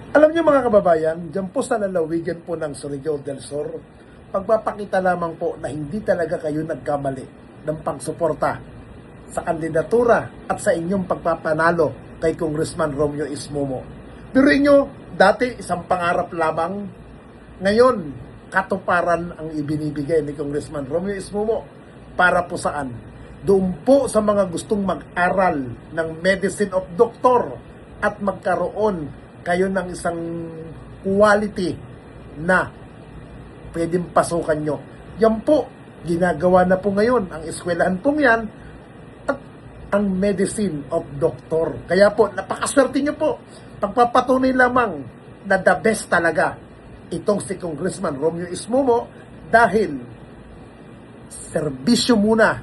Alam niyo mga kababayan, dyan po sa lalawigan po ng Surigao del Sur, pagpapakita lamang po na hindi talaga kayo nagkamali ng pagsuporta sa kandidatura at sa inyong pagpapanalo kay Congressman Romeo Ismomo. Pero inyo, dati isang pangarap lamang, ngayon katuparan ang ibinibigay ni Congressman Romeo Ismomo para po saan? Doon po sa mga gustong mag-aral ng medicine of doctor at magkaroon kayo ng isang quality na pwedeng pasukan nyo. Yan po, ginagawa na po ngayon ang eskwelahan pong yan at ang medicine of doctor. Kaya po, napakaswerte nyo po. Pagpapatunay lamang na the best talaga itong si Congressman Romeo Ismomo dahil serbisyo muna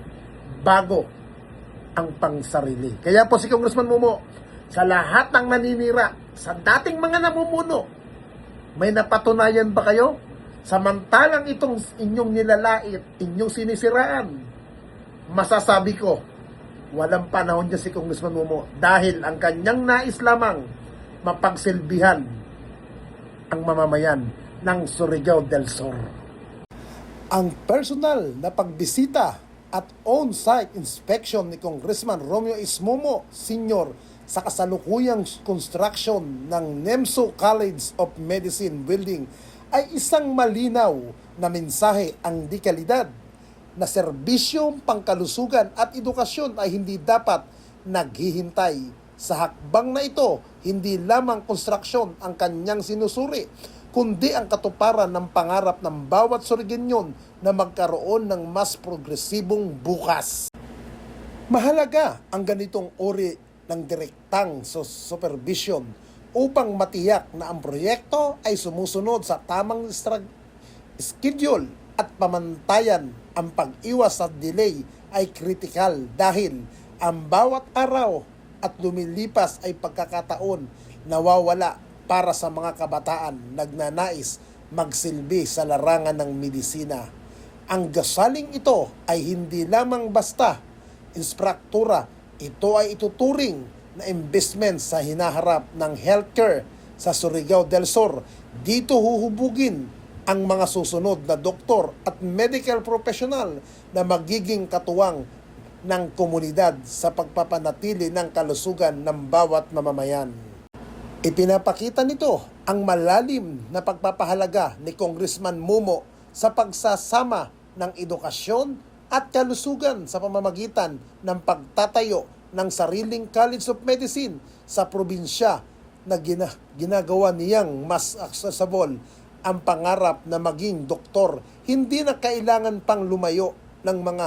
bago ang pangsarili. Kaya po si Congressman Momo, sa lahat ng naninira, sa dating mga namumuno, may napatunayan ba kayo? Samantalang itong inyong nilalait, inyong sinisiraan, masasabi ko, walang panahon dyan si Congressman Momo dahil ang kanyang nais lamang mapagsilbihan ang mamamayan ng Surigao del Sur. Ang personal na pagbisita at on-site inspection ni Congressman Romeo Ismomo Sr. sa kasalukuyang construction ng NEMSO College of Medicine building ay isang malinaw na mensahe ang dekalidad na serbisyong pangkalusugan at edukasyon ay hindi dapat naghihintay. Sa hakbang na ito, hindi lamang konstruksyon ang kanyang sinusuri, kundi ang katuparan ng pangarap ng bawat Surigenyon na magkaroon ng mas progresibong bukas. Mahalaga ang ganitong uri ng direktang supervision upang matiyak na ang proyekto ay sumusunod sa tamang schedule at pamantayan. Ang pag-iwas sa delay ay kritikal dahil ang bawat araw at lumilipas ay pagkakataon nawawala para sa mga kabataan nagnanais magsilbi sa larangan ng medisina. Ang gasaling ito ay hindi lamang basta infrastruktura, ito ay ituturing na investment sa hinaharap ng healthcare sa Surigao del Sur. Dito huhubugin ang mga susunod na doktor at medical professional na magiging katuwang ng komunidad sa pagpapanatili ng kalusugan ng bawat mamamayan. Ipinapakita nito ang malalim na pagpapahalaga ni Congressman Momo sa pagsasama ng edukasyon at kalusugan sa pamamagitan ng pagtatayo ng sariling College of Medicine sa probinsya na ginagawa niyang mas accessible ang pangarap na maging doktor. Hindi na kailangan pang lumayo ng mga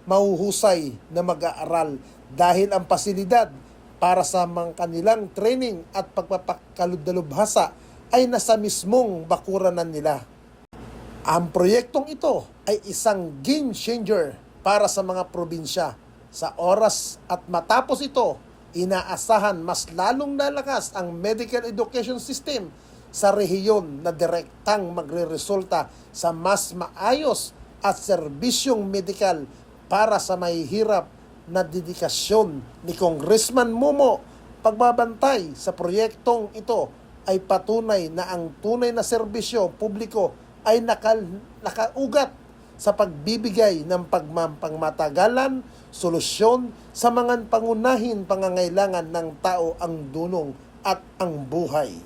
mahuhusay na mag-aaral dahil ang pasilidad para sa mga kanilang training at pagpapakaludalubhasa ay nasa mismong bakuranan nila. Ang proyektong ito ay isang game changer para sa mga probinsya. Sa oras at matapos ito, inaasahan mas lalong lalakas ang medical education system sa rehiyon na direktang magreresulta sa mas maayos at serbisyong medikal para sa mahihirap na dedikasyon ni Congressman Momo. Pagbabantay sa proyektong ito ay patunay na ang tunay na serbisyo publiko ay nakaugat sa pagbibigay ng pangmatagalan, solusyon sa mga pangunahin pangangailangan ng tao ang dunong at ang buhay.